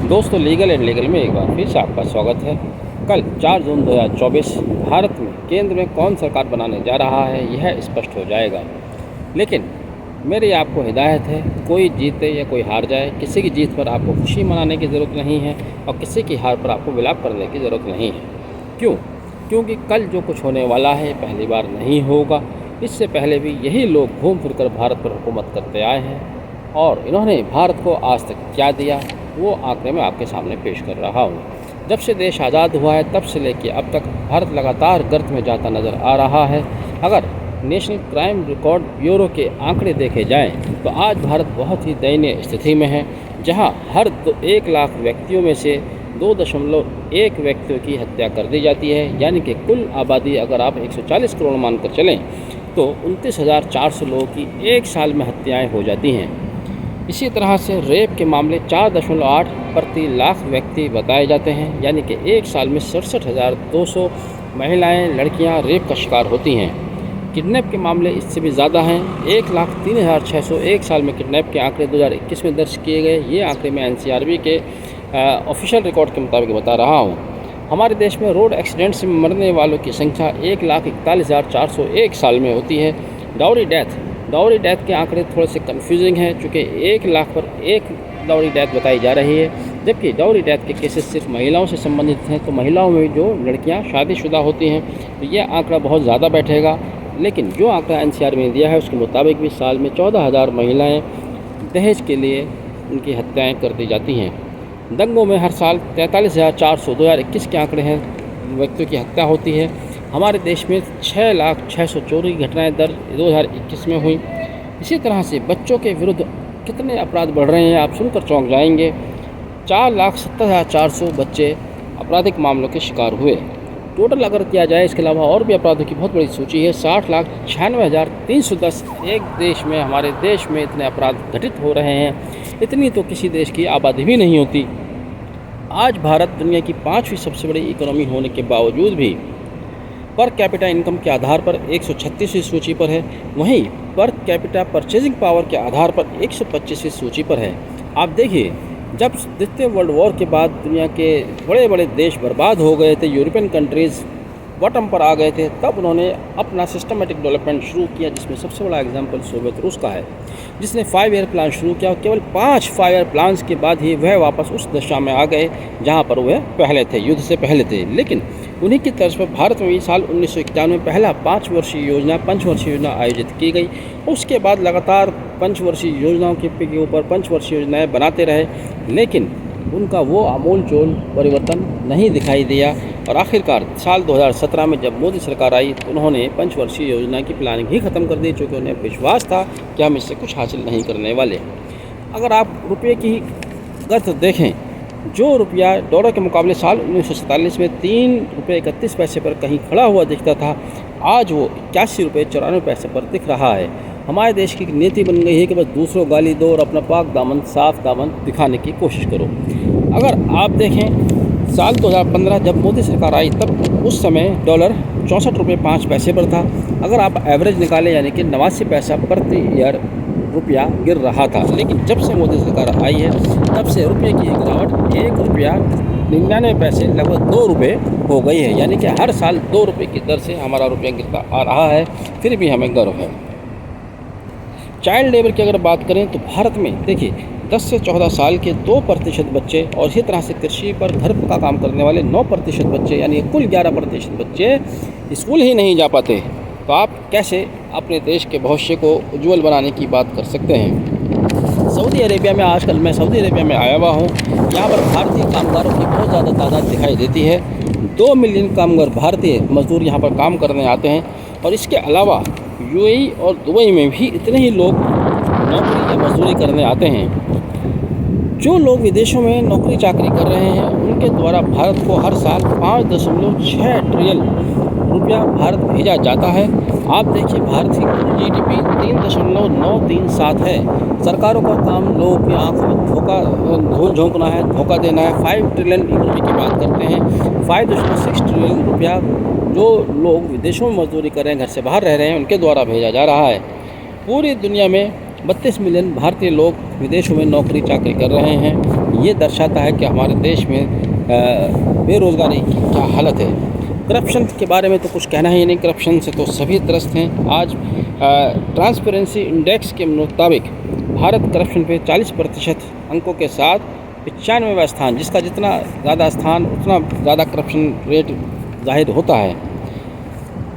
दोस्तों, legal and legal में एक बार फिर से आपका स्वागत है। कल 4 जून 2024 भारत में केंद्र में कौन सरकार बनाने जा रहा है यह स्पष्ट हो जाएगा। लेकिन मेरी आपको हिदायत है, कोई जीते या कोई हार जाए, किसी की जीत पर आपको खुशी मनाने की ज़रूरत नहीं है और किसी की हार पर आपको विलाप करने की ज़रूरत नहीं है। क्यों? क्योंकि कल जो कुछ होने वाला है पहली बार नहीं होगा। इससे पहले भी यही लोग घूम फिर कर भारत पर हुकूमत करते आए हैं और इन्होंने भारत को आज तक क्या दिया वो आंकड़े में आपके सामने पेश कर रहा हूँ। जब से देश आज़ाद हुआ है तब से लेकर अब तक भारत लगातार गर्त में जाता नज़र आ रहा है। अगर नेशनल क्राइम रिकॉर्ड ब्यूरो के आंकड़े देखे जाएं तो आज भारत बहुत ही दयनीय स्थिति में है, जहां हर 1 लाख व्यक्तियों में से 2.1 व्यक्तियों की हत्या कर दी जाती है। यानी कि कुल आबादी अगर आप 140 करोड़ मानकर चलें तो 29,400 लोगों की एक साल में हत्याएँ हो जाती हैं। इसी तरह से रेप के मामले 4.8 प्रति लाख व्यक्ति बताए जाते हैं। यानी कि एक साल में 67,200 महिलाएं लड़कियां रेप का शिकार होती हैं। किडनैप के मामले इससे भी ज़्यादा हैं। 1,03,600 एक साल में किडनैप के आंकड़े 2021 में दर्ज किए गए। ये आंकड़े मैं NCRB के ऑफिशियल रिकॉर्ड के मुताबिक बता रहा हूँ। हमारे देश में रोड एक्सीडेंट से मरने वालों की संख्या 1,41,400 एक साल में होती है। डाउरी डेथ के आंकड़े थोड़े से कन्फ्यूजिंग हैं, चूँकि 1 लाख पर एक डाउरी डेथ बताई जा रही है, जबकि डाउरी डेथ के केसेस सिर्फ महिलाओं से संबंधित हैं। तो महिलाओं में जो लड़कियां शादीशुदा होती हैं तो यह आंकड़ा बहुत ज़्यादा बैठेगा। लेकिन जो आंकड़ा NCRB ने दिया है उसके मुताबिक भी साल में 14,000 महिलाएँ दहेज के लिए उनकी हत्याएँ कर दी जाती हैं। दंगों में हर साल 43,400 2021 के आंकड़े हैं व्यक्तियों की हत्या होती है। हमारे देश में 6,06,000 चोरी की घटनाएँ दर्ज 2021 में हुई। इसी तरह से बच्चों के विरुद्ध कितने अपराध बढ़ रहे हैं आप सुनकर चौंक जाएंगे। 4,70,400 बच्चे आपराधिक मामलों के शिकार हुए। टोटल अगर किया जाए, इसके अलावा और भी अपराधों की बहुत बड़ी सूची है। 60,96,310 एक देश में, हमारे देश में इतने अपराध घटित हो रहे हैं। इतनी तो किसी देश की आबादी भी नहीं होती। आज भारत दुनिया की 5वीं सबसे बड़ी इकोनॉमी होने के बावजूद भी पर कैपिटा इनकम के आधार पर 136वीं सूची पर है। वहीं पर कैपिटा परचेजिंग पावर के आधार पर 125वीं सूची पर है। आप देखिए, जब द्वितीय वर्ल्ड वॉर के बाद दुनिया के बड़े बड़े देश बर्बाद हो गए थे, यूरोपियन कंट्रीज़ बॉटम पर आ गए थे, तब उन्होंने अपना सिस्टमेटिक डेवलपमेंट शुरू किया, जिसमें सबसे बड़ा एग्जाम्पल सोवियत रूस का है, जिसने 5 ईयर प्लान शुरू किया और केवल 5 5 ईयर प्लान्स के बाद ही वह वापस उस दशा में आ गए जहां पर वह पहले थे, युद्ध से पहले थे। लेकिन उन्हीं की तर्ज पर भारत में भी साल 1991 में पहला 5 वर्षीय योजना आयोजित की गई। उसके बाद लगातार 5 वर्षीय योजनाओं के ऊपर 5 वर्षीय योजनाएँ बनाते रहे, लेकिन उनका वो आमूल चूल परिवर्तन नहीं दिखाई दिया। और आखिरकार साल 2017 में जब मोदी सरकार आई तो उन्होंने 5 वर्षीय योजना की प्लानिंग ही ख़त्म कर दी, चूँकि उन्हें विश्वास था कि हम इससे कुछ हासिल नहीं करने वाले। अगर आप रुपये की गत देखें, जो रुपया डॉलर के मुकाबले साल 1947 में 3 रुपये 31 पैसे पर कहीं खड़ा हुआ दिखता था, आज वो 81 रुपये 94 पैसे पर दिख रहा है। हमारे देश की नीति बन गई है कि बस दूसरों गाली दो और अपना पाक दामन, साफ दामन दिखाने की कोशिश करो। अगर आप देखें, साल 2015 जब मोदी सरकार आई तब उस समय डॉलर 64 रुपये 5 पैसे पर था। अगर आप एवरेज निकालें, यानी कि 89 पैसा प्रति ईयर रुपया गिर रहा था। लेकिन जब से मोदी सरकार आई है तब से रुपये की गिरावट 1 रुपया 99 पैसे लगभग 2 रुपये हो गई है। यानी कि हर साल 2 रुपये की दर से हमारा रुपया गिरता आ रहा है, फिर भी हमें गर्व है। चाइल्ड लेबर की अगर बात करें तो भारत में देखिए 10 से 14 साल के 2% बच्चे और इसी तरह से कृषि पर घर का काम करने वाले 9% बच्चे, यानी कुल 11% बच्चे स्कूल ही नहीं जा पाते। तो आप कैसे अपने देश के भविष्य को उज्जवल बनाने की बात कर सकते हैं। सऊदी अरेबिया में आजकल मैं सऊदी अरेबिया में आया हुआ हूँ। यहाँ पर भारतीय कामगारों की बहुत ज़्यादा तादाद दिखाई देती है। 2 मिलियन कामगार भारतीय मजदूर यहाँ पर काम करने आते हैं। और इसके अलावा UAE और दुबई में भी इतने ही लोग नौकरी या मजदूरी करने आते हैं। जो लोग विदेशों में नौकरी चाकरी कर रहे हैं उनके द्वारा भारत को हर साल 5.6 ट्रिलियन रुपया भारत भेजा जाता है। आप देखिए, भारत की GDP 3.937 है। सरकारों का काम लोगों की आंखों में धूल झोंकना है, धोखा देना है। 5 ट्रिलियन इकोनॉमी की बात करते हैं। 5.6 ट्रिलियन रुपया जो लोग विदेशों में मजदूरी कर रहे हैं, घर से बाहर रह रहे हैं, उनके द्वारा भेजा जा रहा है। पूरी दुनिया में 32 मिलियन भारतीय लोग विदेशों में नौकरी चाकरी कर रहे हैं। ये दर्शाता है कि हमारे देश में बेरोज़गारी की क्या हालत है। करप्शन के बारे में तो कुछ कहना ही नहीं, करप्शन से तो सभी त्रस्त हैं। आज ट्रांसपेरेंसी इंडेक्स के मुताबिक भारत करप्शन पे 40% अंकों के साथ 95वां स्थान, जिसका जितना ज़्यादा स्थान उतना ज़्यादा करप्शन रेट ज़ाहिर होता है।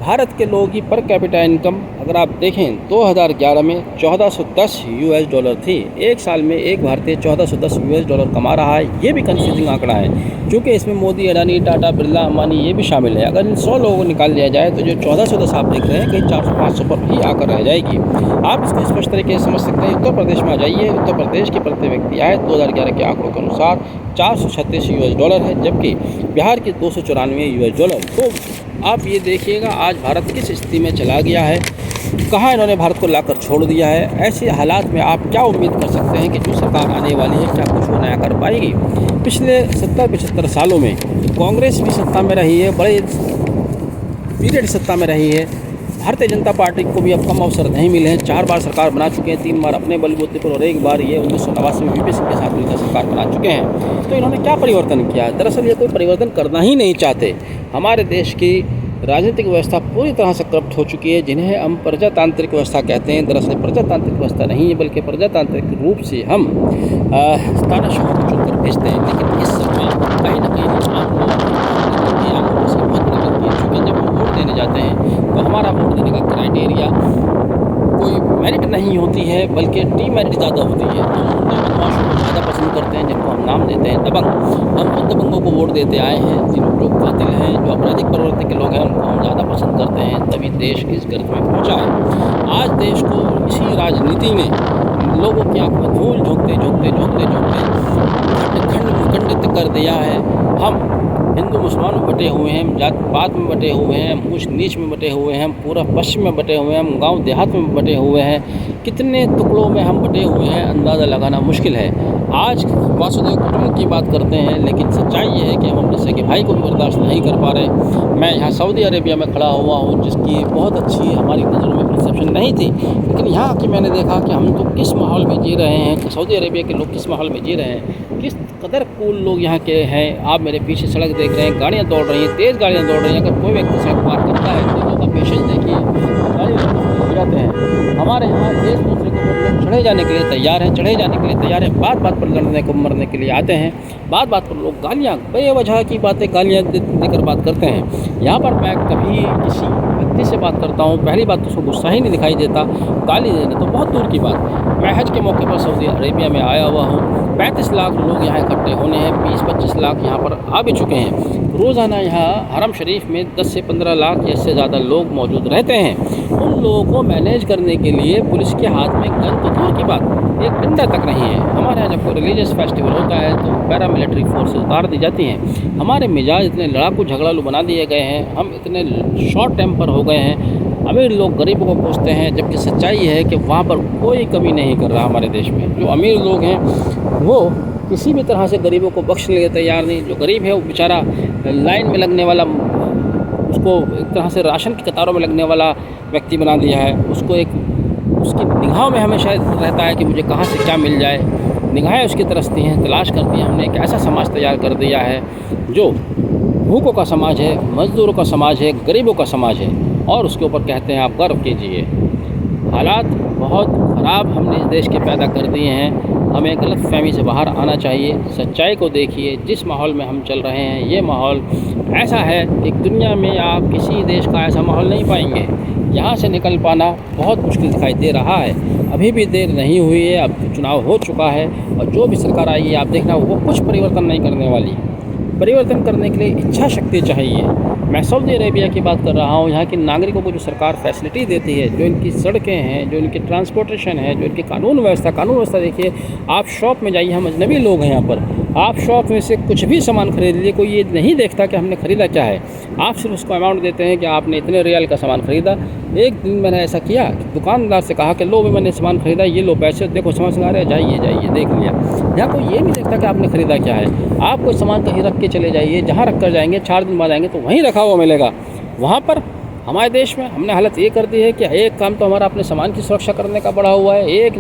भारत के लोगों की पर कैपिटा इनकम अगर आप देखें 2011 में $1410 थी। एक साल में एक भारतीय $1410 कमा रहा है। ये भी कंफ्यूजिंग आंकड़ा है, क्योंकि इसमें मोदी, अडानी, टाटा, बिरला, अंबानी ये भी शामिल है। अगर इन 100 लोगों को निकाल लिया जाए तो जो 1410 आप देख रहे हैं कहीं 400-500 पर ही आकर रह जाएगी। आप इसको स्पष्ट तरीके से समझ सकते हैं। उत्तर प्रदेश में आ जाइए, उत्तर प्रदेश की प्रति व्यक्ति आय 2011 के आंकड़ों के अनुसार $436 है, जबकि बिहार की $294। तो आप ये देखिएगा आज भारत किस स्थिति में चला गया है, कहाँ इन्होंने भारत को लाकर छोड़ दिया है। ऐसे हालात में आप क्या उम्मीद कर सकते हैं कि जो सरकार आने वाली है क्या कुछ वो नया कर पाएगी। पिछले 70-75 सालों में कांग्रेस भी सत्ता में रही है, बड़े पीरियड सत्ता में रही है। भारतीय जनता पार्टी को भी अब कम अवसर नहीं मिले हैं। 4 बार सरकार बना चुके हैं, 3 बार अपने बलबूते पर और एक बार ये 1989 में वीपी सिंह के साथ मिलकर सरकार बना चुके हैं। तो इन्होंने क्या परिवर्तन किया? दरअसल ये कोई परिवर्तन करना ही नहीं चाहते। हमारे देश की राजनीतिक व्यवस्था पूरी तरह से करप्ट हो चुकी है, जिन्हें हम प्रजातांत्रिक व्यवस्था कहते हैं। दरअसल प्रजातांत्रिक व्यवस्था नहीं है, बल्कि प्रजातांत्रिक रूप से हम तानाशाहों को चुनकर भेजते हैं। लेकिन इस समय कहीं ना कहीं आम लोग से बहुत बड़ी गलती है, क्योंकि जब हम वोट देने जाते हैं तो हमारा वोट देने का क्राइटेरिया कोई मेरिट नहीं होती है, बल्कि डीमेरिट ज़्यादा होती है। तो हम बदमाशों को ज़्यादा पसंद करते हैं, जिनको हम नाम देते हैं दबंग। हम उन दबंगों को वोट देते आए हैं, जो कातिल हैं, जो आपराधिक प्रवृत्ति के लोग हैं, उनको हम ज़्यादा पसंद करते हैं। तभी देश इस गर्त में पहुँचा है। आज देश को इसी राजनीति ने लोगों की आँख में धूल झोंकते खंडित कर दिया है। हम हिंदू मुसलमान में बटे हुए हैं, जात पात में बटे हुए हैं, ऊंच नीच में बटे हुए हैं, पूरा पश्चिम में बटे हुए हैं, हम गांव देहात में बटे हुए हैं। कितने टुकड़ों में हम बटे हुए हैं अंदाज़ा लगाना मुश्किल है। आज वासुदेव कुटुंब की बात करते हैं, लेकिन सच्चाई ये है कि हम अपने सगे भाई को भी बर्दाश्त नहीं कर पा रहे। मैं यहाँ सऊदी अरेबिया में खड़ा हुआ हूँ, जिसकी बहुत अच्छी हमारी नज़रों में परसेप्शन नहीं थी, लेकिन यहाँ कि मैंने देखा कि हम तो किस माहौल में जी रहे हैं, सऊदी अरेबिया के लोग किस माहौल में जी रहे हैं, किस कदर कूल लोग यहाँ के हैं। आप मेरे पीछे सड़क देख रहे हैं, गाड़ियाँ दौड़ रही हैं, तेज़ गाड़ियाँ दौड़ रही हैं। अगर कोई व्यक्ति सड़क पार करता है तो लोगों का पेशेंस देखिए, गाड़ी हो जाते हैं। हमारे यहाँ एक दूसरे के ऊपर लोग चढ़े जाने के लिए तैयार हैं, बात बात पर लड़ने को मरने के लिए आते हैं, बात पर लोग गालियाँ, बेवजह की बातें गालियाँ देकर बात करते हैं। यहाँ पर मैं कभी किसी व्यक्ति से बात करता हूँ, पहली बात तो उसको गुस्सा ही नहीं दिखाई देता, गाली देना तो बहुत दूर की बात। मैं हज के मौके पर सऊदी अरेबिया में आया हुआ हूँ। 35 लाख लोग यहाँ इकट्ठे होने हैं, 20-25 लाख यहाँ पर आ भी चुके हैं। रोज़ाना यहाँ हरम शरीफ में 10 से 15 लाख या इससे ज़्यादा लोग मौजूद रहते हैं। उन लोगों को मैनेज करने के लिए पुलिस के हाथ में गन तो दूर की बात, एक डंडा तक नहीं है। हमारे यहाँ जब कोई रिलीजियस फेस्टिवल होता है तो पैरामिलिट्री फोर्सेस उतार दी जाती हैं। हमारे मिजाज इतने लड़ाकू झगड़ालू बना दिए गए हैं, हम इतने शॉर्ट टेम्पर हो गए हैं। अमीर लोग गरीबों को कोसते हैं, जबकि सच्चाई ये है कि वहाँ पर कोई कमी नहीं कर रहा हमारे देश में। जो अमीर लोग हैं वो किसी भी तरह से गरीबों को बख्शने के लिए तैयार नहीं। जो गरीब है वो बेचारा लाइन में लगने वाला, उसको एक तरह से राशन की कतारों में लगने वाला व्यक्ति बना दिया है। उसको एक उसकी निगाहों में हमेशा रहता है कि मुझे कहाँ से क्या मिल जाए। निगाहें उसकी तरसती हैं, तलाश करती हैं। हमने एक ऐसा समाज तैयार कर दिया है जो भूखों का समाज है, मज़दूरों का समाज है, गरीबों का समाज है, और उसके ऊपर कहते हैं आप गर्व कीजिए। हालात बहुत ख़राब हमने इस देश के पैदा कर दिए हैं। हमें गलतफहमी से बाहर आना चाहिए। सच्चाई को देखिए, जिस माहौल में हम चल रहे हैं ये माहौल ऐसा है कि दुनिया में आप किसी देश का ऐसा माहौल नहीं पाएंगे। यहाँ से निकल पाना बहुत मुश्किल दिखाई दे रहा है। अभी भी देर नहीं हुई है, अब चुनाव हो चुका है, और जो भी सरकार आई है आप देखना वो कुछ परिवर्तन नहीं करने वाली। परिवर्तन करने के लिए इच्छा शक्ति चाहिए। मैं सऊदी अरेबिया की बात कर रहा हूँ। यहाँ के नागरिकों को जो सरकार फैसिलिटी देती है, जो इनकी सड़कें हैं, जो इनकी ट्रांसपोर्टेशन है, जो इनकी कानून व्यवस्था देखिए। आप शॉप में जाइए, हम अजनबी लोग हैं यहाँ पर, आप शॉप में से कुछ भी सामान खरीद लीजिए, कोई ये नहीं देखता कि हमने ख़रीदा क्या है। आप सिर्फ उसको अमाउंट देते हैं कि आपने इतने रियाल का सामान ख़रीदा। एक दिन मैंने ऐसा किया कि दुकानदार से कहा कि लो भी मैंने सामान ख़रीदा, ये लो पैसे, देखो सामान सिखा रहे, जाइए देख लिया। यहाँ कोई ये नहीं देखता कि आपने ख़रीदा क्या है। आप कोई सामान कहीं रख के चले जाइए, जहाँ रख कर जाएंगे 4 दिन बाद आएंगे तो वहीं रखा हुआ मिलेगा। वहाँ पर हमारे देश में हमने हालत ये कर दी है कि एक काम तो हमारा अपने सामान की सुरक्षा करने का बढ़ा हुआ है, एक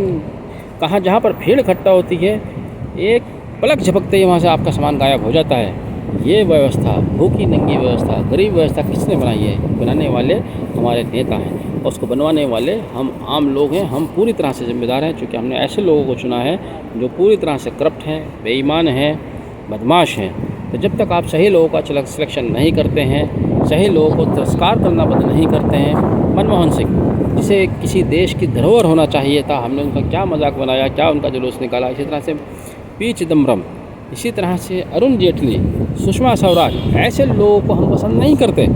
कहाँ जहाँ पर भीड़ इकट्ठा होती है, एक पलक झपकते ही वहाँ से आपका सामान गायब हो जाता है। ये व्यवस्था, भूखी नंगी व्यवस्था, गरीब व्यवस्था किसने बनाई है? बनाने वाले हमारे नेता हैं, और उसको बनवाने वाले हम आम लोग हैं। हम पूरी तरह से ज़िम्मेदार हैं, क्योंकि हमने ऐसे लोगों को चुना है जो पूरी तरह से करप्ट हैं, बेईमान हैं, बदमाश हैं। तो जब तक आप सही लोगों का सिलेक्शन नहीं करते हैं, सही लोगों को तिरस्कार करना बंद नहीं करते हैं, मनमोहन सिंह जिसे किसी देश की धरोहर होना चाहिए था, हमने उनका क्या मजाक बनाया, क्या उनका जुलूस निकाला। इसी तरह से पी चिदम्बरम, इसी तरह से अरुण जेटली, सुषमा स्वराज, ऐसे लोगों को हम पसंद नहीं करते।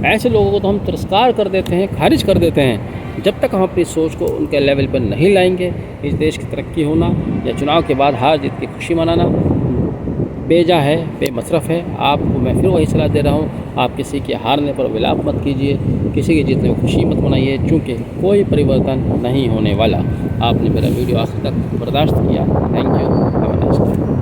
ऐसे लोगों को तो हम तिरस्कार कर देते हैं, खारिज कर देते हैं। जब तक हम अपनी सोच को उनके लेवल पर नहीं लाएंगे, इस देश की तरक्की होना या चुनाव के बाद हार जीत की खुशी मनाना बेजा है, बेमसरफ़ है। आपको मैं फिर वही सलाह दे रहा हूँ, आप किसी के हारने पर विलाप मत कीजिए, किसी के जीतने में खुशी मत मनाइए, क्योंकि कोई परिवर्तन नहीं होने वाला। आपने मेरा वीडियो आखिर तक बर्दाश्त किया, thank you, have a nice day.